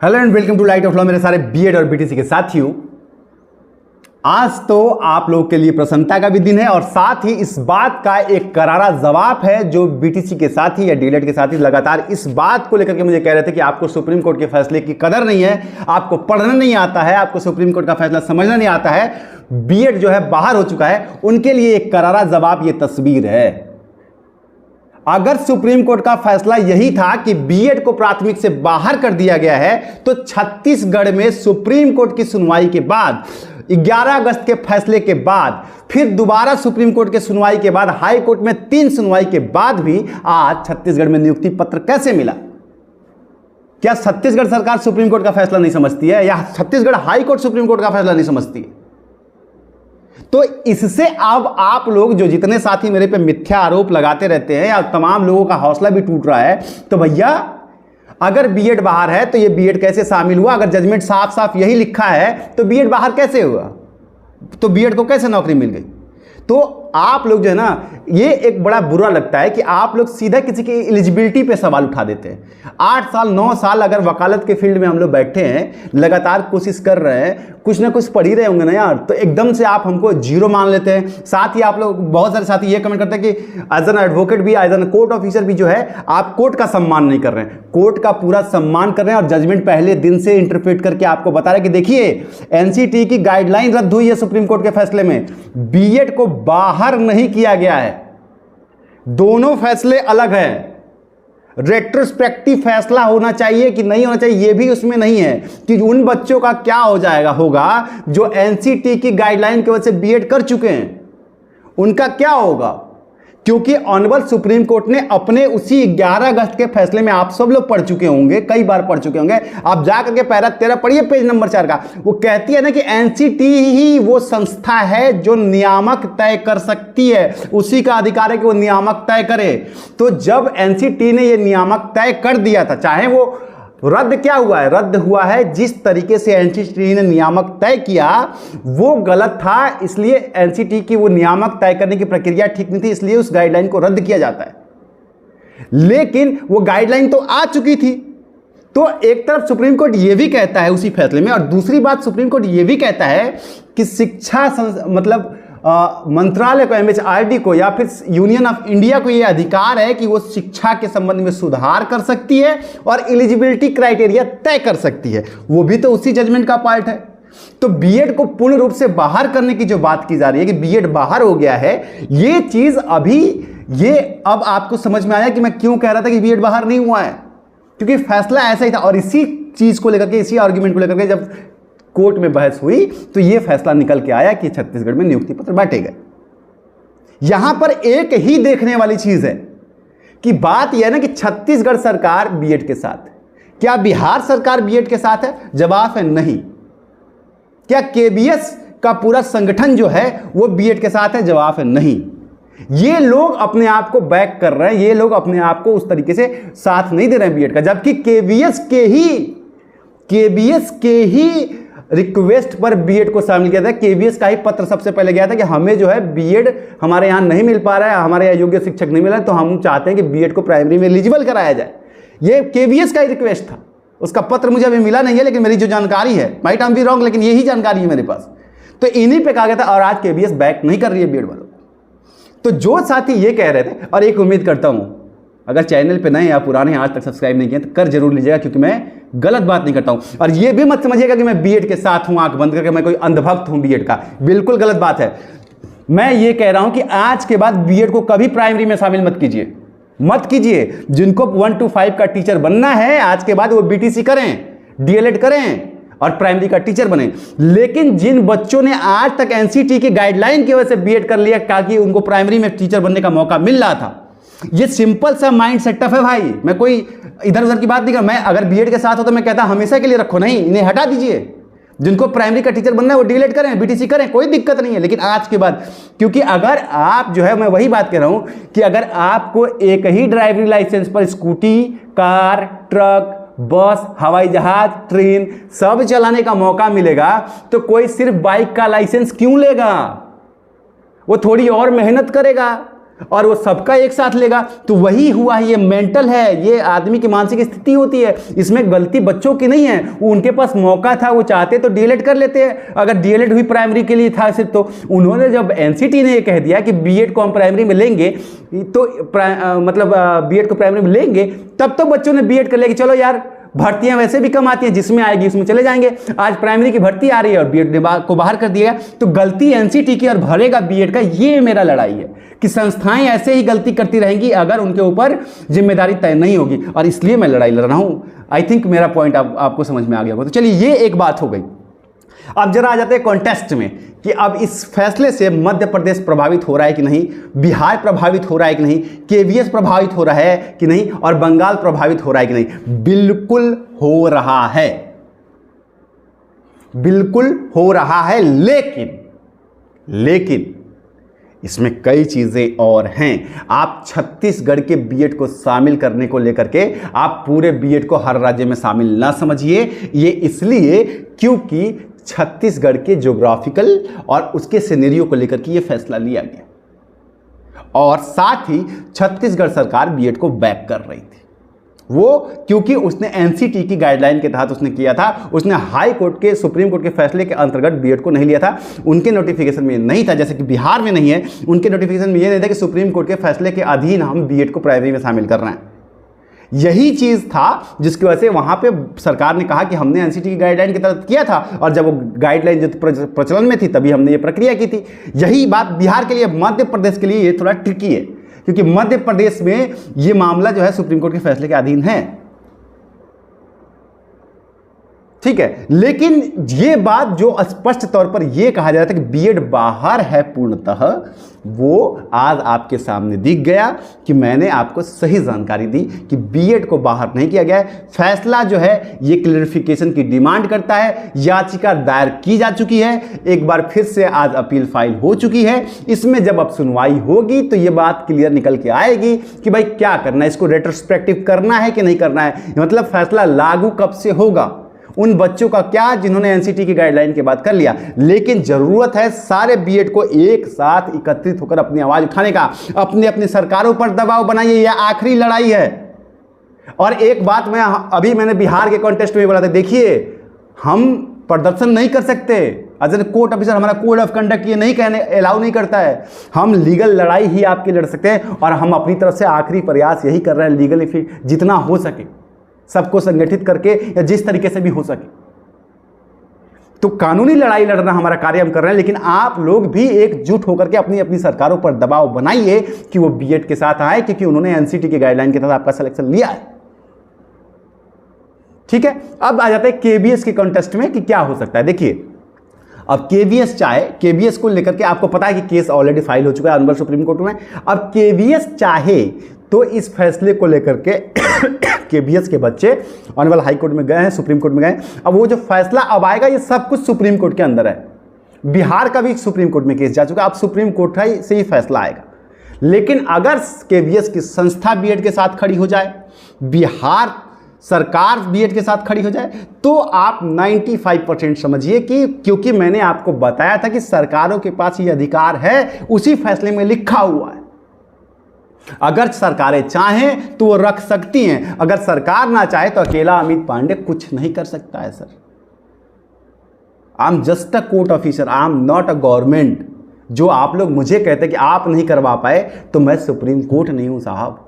Hello and welcome to light of law मेरे सारे BEd और बीटीसी के साथियों। आज तो आप लोगों के लिए प्रसन्नता का भी दिन है और साथ ही इस बात का एक करारा जवाब है जो बीटीसी के साथी या डीएलएड के साथी लगातार इस बात को लेकर के मुझे कह रहे थे कि आपको सुप्रीम कोर्ट के फैसले की कदर नहीं है, आपको पढ़ना नहीं आता है, आपको सुप्रीम कोर्ट का फैसला समझना नहीं आता है, बीएड जो है बाहर हो चुका है। उनके लिए एक करारा जवाब ये तस्वीर है। अगर सुप्रीम कोर्ट का फैसला यही था कि बीएड को प्राथमिक से बाहर कर दिया गया है तो छत्तीसगढ़ में सुप्रीम कोर्ट की सुनवाई के बाद 11 अगस्त के फैसले के बाद फिर दोबारा सुप्रीम कोर्ट के सुनवाई के बाद हाई कोर्ट में 3 सुनवाई के बाद भी आज छत्तीसगढ़ में नियुक्ति पत्र कैसे मिला? क्या छत्तीसगढ़ सरकार सुप्रीम कोर्ट का फैसला नहीं समझती है या Chhattisgarh high court supreme court का फैसला नहीं समझती है? तो इससे अब आप लोग जो जितने साथी मेरे पे मिथ्या आरोप लगाते रहते हैं या तमाम लोगों का हौसला भी टूट रहा है, तो भैया अगर बीएड बाहर है तो ये बीएड कैसे शामिल हुआ? अगर जजमेंट साफ साफ यही लिखा है तो बीएड बाहर कैसे हुआ? तो बीएड को कैसे नौकरी मिल गई? तो आप लोग जो है ना, ये एक बड़ा बुरा लगता है कि आप लोग सीधा किसी की एलिजिबिलिटी पे सवाल उठा देते हैं। 8 साल 9 साल अगर वकालत के फील्ड में हम लोग बैठे हैं, लगातार कोशिश कर रहे हैं, कुछ ना कुछ पढ़ ही रहे होंगे ना यार, तो एकदम से आप हमको जीरो मान लेते हैं। साथ ही आप लोग बहुत सारे साथी ये कमेंट करते हैं कि एज एन एडवोकेट भी, एज एन कोर्ट ऑफिसर भी जो है आप कोर्ट का सम्मान नहीं कर रहे हैं। कोर्ट का पूरा सम्मान कर रहे हैं और जजमेंट पहले दिन से इंटरप्रेट करके आपको बता रहे हैं कि देखिए एनसीटी की गाइडलाइन रद्द हुई है सुप्रीम कोर्ट के फैसले में, बीएड को बाहर नहीं किया गया है। दोनों फैसले अलग हैं। रेट्रोस्पेक्टिव फैसला होना चाहिए कि नहीं होना चाहिए ये भी उसमें नहीं है कि उन बच्चों का क्या हो जाएगा होगा जो एनसीटी की गाइडलाइन की वजह से बीएड कर चुके हैं, उनका क्या होगा? क्योंकि ऑनरेबल सुप्रीम कोर्ट ने अपने उसी 11 अगस्त के फैसले में, आप सब लोग पढ़ चुके होंगे, कई बार पढ़ चुके होंगे, आप जाकर के पैरा 13 पढ़िए पेज नंबर 4 का। वो कहती है ना कि एनसीटी ही वो संस्था है जो नियामक तय कर सकती है, उसी का अधिकार है कि वो नियामक तय करे। तो जब एनसीटी ने ये नियामक तय कर दिया था, चाहे वो रद्द क्या हुआ है? रद्द हुआ है जिस तरीके से एनसीटी ने नियामक तय किया वो गलत था, इसलिए एनसीटी की वो नियामक तय करने की प्रक्रिया ठीक नहीं थी, इसलिए उस गाइडलाइन को रद्द किया जाता है। लेकिन वो गाइडलाइन तो आ चुकी थी। तो एक तरफ सुप्रीम कोर्ट ये भी कहता है उसी फैसले में, और दूसरी बात सुप्रीम कोर्ट ये भी कहता है कि शिक्षा मतलब मंत्रालय को, एमएचआरडी को या फिर यूनियन ऑफ इंडिया को यह अधिकार है कि वो शिक्षा के संबंध में सुधार कर सकती है और एलिजिबिलिटी क्राइटेरिया तय कर सकती है। वो भी तो उसी जजमेंट का पार्ट है। तो बीएड को पूर्ण रूप से बाहर करने की जो बात की जा रही है कि बीएड बाहर हो गया है, ये चीज अभी ये अब आपको समझ में आया कि मैं क्यों कह रहा था कि बीएड बाहर नहीं हुआ है, क्योंकि फैसला ऐसा ही था। और इसी चीज को लेकर के, इसी आर्ग्यूमेंट को लेकर के जब कोर्ट में बहस हुई तो यह फैसला निकल के आया कि छत्तीसगढ़ में नियुक्ति पत्र बांटे गए। यहां पर एक ही देखने वाली चीज है कि बात यह है ना कि छत्तीसगढ़ सरकार बीएड के साथ है। क्या बिहार सरकार बीएड के साथ है? जवाब है नहीं। क्या केबीएस का पूरा संगठन जो है वो बीएड के साथ है? जवाब है नहीं। ये लोग अपने आप को बैक कर रहे हैं, ये लोग अपने आप को उस तरीके से साथ नहीं दे रहे हैं बीएड का, जबकि केबीएस के ही रिक्वेस्ट पर बीएड को शामिल किया था। केबीएस का ही पत्र सबसे पहले गया था कि हमें जो है बीएड हमारे यहाँ नहीं मिल पा रहा है, हमारे यहाँ योग्य शिक्षक नहीं मिला है, तो हम चाहते हैं कि बीएड को प्राइमरी में एलिजिबल कराया जाए। ये केबीएस का ही रिक्वेस्ट था। उसका पत्र मुझे अभी मिला नहीं है, लेकिन मेरी जो जानकारी है, माइट आई बी रॉन्ग, लेकिन यही जानकारी है मेरे पास। तो इन्हीं पे कहा गया था और आज केबीएस बैक नहीं कर रही है बीएड वालों को। तो जो साथी ये कह रहे थे, और एक उम्मीद करता हूं अगर चैनल पे नए या पुराने आज तक सब्सक्राइब नहीं किए तो कर जरूर लीजिएगा, क्योंकि मैं गलत बात नहीं करता हूं। और ये भी मत समझिएगा कि मैं बीएड के साथ हूं आंख बंद करके, मैं कोई अंधभक्त हूं बीएड का, बिल्कुल गलत बात है। मैं ये कह रहा हूं कि आज के बाद बीएड को कभी प्राइमरी में शामिल मत कीजिए। जिनको 1 to 5 का टीचर बनना है आज के बाद वो बीटीसी करें, डीएलएड करें और प्राइमरी का टीचर बने। लेकिन जिन बच्चों ने आज तक एनसीटी की गाइडलाइन की वजह से बीएड कर लिया ताकि उनको प्राइमरी में टीचर बनने का मौका मिल रहा था, ये सिंपल सा माइंड सेटअप है भाई। मैं कोई इधर उधर की बात नहीं कर, मैं अगर बीएड के साथ हो तो मैं कहता हमेशा के लिए रखो, नहीं इन्हें हटा दीजिए। जिनको प्राइमरी का टीचर बनना है वो डीएलएड करें, बीटीसी करें, कोई दिक्कत नहीं है। लेकिन आज के बाद, क्योंकि अगर आप जो है, मैं वही बात कह रहा हूं कि अगर आपको एक ही ड्राइविंग लाइसेंस पर स्कूटी, कार, ट्रक, बस, हवाई जहाज, ट्रेन सब चलाने का मौका मिलेगा तो कोई सिर्फ बाइक का लाइसेंस क्यों लेगा? वो थोड़ी और मेहनत करेगा, और वो सबका एक साथ लेगा, तो वही हुआ है। ये मेंटल है, ये आदमी की मानसिक स्थिति होती है। इसमें गलती बच्चों की नहीं है, उनके पास मौका था, वो चाहते तो डीएलएड कर लेते हैं। अगर डीएलएड हुई प्राइमरी के लिए था सिर्फ, तो उन्होंने जब एनसीटी ने ये कह दिया कि बीएड को हम प्राइमरी में लेंगे, तो मतलब बीएड को प्राइमरी में लेंगे, तब तो बच्चों ने बीएड कर लिया कि चलो यार भर्तियां वैसे भी कम आती हैं, जिसमें आएगी उसमें चले जाएंगे। आज प्राइमरी की भर्ती आ रही है और बीएड को बाहर कर दिया, तो गलती एनसीटी की और भरेगा बीएड का। ये मेरा लड़ाई है कि संस्थाएं ऐसे ही गलती करती रहेंगी अगर उनके ऊपर जिम्मेदारी तय नहीं होगी, और इसलिए मैं लड़ाई लड़ रहा हूं। आई थिंक मेरा पॉइंट आपको समझ में आ गया होगा। तो चलिए, ये एक बात हो गई। अब जरा आ जाते हैं कॉन्टेक्स्ट में कि अब इस फैसले से मध्य प्रदेश प्रभावित हो रहा है कि नहीं, बिहार प्रभावित हो रहा है कि नहीं, केवीएस प्रभावित हो रहा है कि नहीं, और बंगाल प्रभावित हो रहा है कि नहीं। बिल्कुल हो रहा है, बिल्कुल हो रहा है, लेकिन इसमें कई चीजें और हैं। आप छत्तीसगढ़ के बीएड को शामिल करने को लेकर के आप पूरे बीएड को हर राज्य में शामिल ना समझिए। ये इसलिए क्योंकि छत्तीसगढ़ के ज्योग्राफिकल और उसके सिनेरियो को लेकर के ये फैसला लिया गया, और साथ ही छत्तीसगढ़ सरकार बीएड को बैक कर रही थी। वो क्योंकि उसने एनसीटी की गाइडलाइन के तहत उसने किया था, उसने हाई कोर्ट के, सुप्रीम कोर्ट के फैसले के अंतर्गत बीएड को नहीं लिया था। उनके नोटिफिकेशन में नहीं था, जैसे कि बिहार में नहीं है, उनके नोटिफिकेशन में ये नहीं था कि सुप्रीम कोर्ट के फैसले के अधीन हम बीएड को प्राइमरी में शामिल कर रहे हैं। यही चीज था जिसकी वजह से वहां पे सरकार ने कहा कि हमने एनसीटी की गाइडलाइन के तहत किया था, और जब वो गाइडलाइन जो प्रचलन में थी तभी हमने ये प्रक्रिया की थी। यही बात बिहार के लिए, मध्य प्रदेश के लिए ये थोड़ा ट्रिकी है, क्योंकि मध्य प्रदेश में ये मामला जो है सुप्रीम कोर्ट के फैसले के अधीन है। ठीक है, लेकिन ये बात जो स्पष्ट तौर पर यह कहा जा रहा था कि बीएड बाहर है पूर्णतः, वो आज आपके सामने दिख गया कि मैंने आपको सही जानकारी दी कि बीएड को बाहर नहीं किया गया है। फैसला जो है ये क्लैरिफिकेशन की डिमांड करता है। याचिका दायर की जा चुकी है, एक बार फिर से आज अपील फाइल हो चुकी है। इसमें जब अब सुनवाई होगी तो ये बात क्लियर निकल के आएगी कि भाई क्या करना है, इसको रेट्रोस्पेक्टिव करना है कि नहीं करना है, मतलब फैसला लागू कब से होगा, उन बच्चों का क्या जिन्होंने एनसीटी की गाइडलाइन के बाद कर लिया। लेकिन जरूरत है सारे बीएड को एक साथ एकत्रित होकर अपनी आवाज उठाने का, अपने अपने सरकारों पर दबाव बनाइए। यह आखिरी लड़ाई है। और एक बात मैंने बिहार के कॉन्टेस्ट में बोला था, देखिए हम प्रदर्शन नहीं कर सकते, एज कोर्ट ऑफिसर हमारा कोड ऑफ कंडक्ट ये नहीं कहने अलाउ नहीं करता है। हम लीगल लड़ाई ही आपकी लड़ सकते हैं, और हम अपनी तरफ से आखिरी प्रयास यही कर रहे हैं, लीगली जितना हो सके सबको संगठित करके, या जिस तरीके से भी हो सके। तो कानूनी लड़ाई लड़ना हमारा कार्य हम कर रहे हैं, लेकिन आप लोग भी एकजुट होकर के अपनी अपनी सरकारों पर दबाव बनाइए कि वो बीएड के साथ आए, क्योंकि उन्होंने एनसीटी की गाइडलाइन के तहत आपका सिलेक्शन लिया है। ठीक है, अब आ जाते हैं केवीएस के कॉन्टेस्ट में कि क्या हो सकता है। देखिए, अब केवीएस को लेकर के आपको पता है कि केस ऑलरेडी फाइल हो चुका है अनवर सुप्रीम कोर्ट में। अब केवीएस चाहे तो इस फैसले को लेकर के केवीएस के बच्चे ऑनरेबल हाई कोर्ट में गए हैं, सुप्रीम कोर्ट में गए। अब वो जो फैसला अब आएगा, ये सब कुछ सुप्रीम कोर्ट के अंदर है। बिहार का भी सुप्रीम कोर्ट में केस जा चुका है, अब सुप्रीम कोर्ट से ही फैसला आएगा। लेकिन अगर केवीएस की संस्था बीएड के साथ खड़ी हो जाए, बिहार सरकार बीएड के साथ खड़ी हो जाए, तो आप 95% समझिए कि क्योंकि मैंने आपको बताया था कि सरकारों के पास ये अधिकार है, उसी फैसले में लिखा हुआ है। अगर सरकारें चाहें तो वो रख सकती हैं, अगर सरकार ना चाहे तो अकेला अमित पांडे कुछ नहीं कर सकता है। Sir, I am just a court officer, I am not a government. जो आप लोग मुझे कहते हैं कि आप नहीं करवा पाए, तो मैं सुप्रीम कोर्ट नहीं हूं साहब,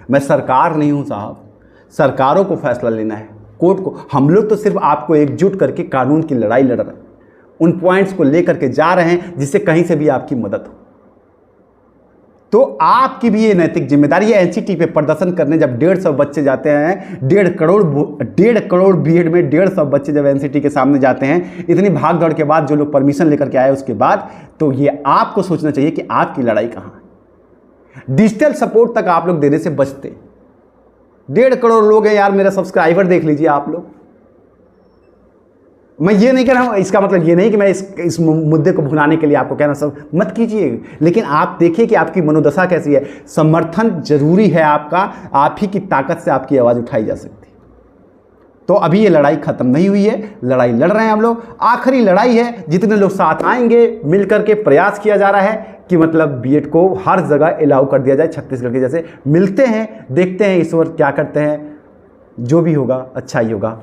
मैं सरकार नहीं हूं साहब। सरकारों को फैसला लेना है, कोर्ट को। हम लोग तो सिर्फ आपको एकजुट करके कानून की लड़ाई लड़ रहे हैं, उन पॉइंट्स को लेकर के जा रहे हैं जिससे कहीं से भी आपकी मदद हो। तो आपकी भी ये नैतिक जिम्मेदारी है। एनसीटी पे प्रदर्शन करने जब 150 बच्चे जाते हैं, 1.5 करोड़ बीएड में 150 बच्चे जब एनसीटी के सामने जाते हैं, इतनी भाग दौड़ के बाद जो लोग परमिशन लेकर के आए उसके बाद, तो ये आपको सोचना चाहिए कि आपकी लड़ाई कहाँ है। डिजिटल सपोर्ट तक आप लोग देने से बचते। 1.5 करोड़ लोग हैं यार, मेरा सब्सक्राइबर देख लीजिए आप लोग। मैं ये नहीं कह रहा हूं, इसका मतलब ये नहीं कि मैं इस मुद्दे को भुलाने के लिए आपको कहना सब मत कीजिए, लेकिन आप देखिए कि आपकी मनोदशा कैसी है। समर्थन जरूरी है आपका, आप ही की ताकत से आपकी आवाज उठाई जा सकती है। तो अभी ये लड़ाई खत्म नहीं हुई है, लड़ाई लड़ रहे हैं हम लोग, आखिरी लड़ाई है। जितने लोग साथ आएंगे, मिलकर के प्रयास किया जा रहा है कि मतलब बीएड को हर जगह अलाउ कर दिया जाए छत्तीसगढ़ के जैसे। मिलते हैं, देखते हैं ईश्वर क्या करते हैं, जो भी होगा अच्छा ही होगा।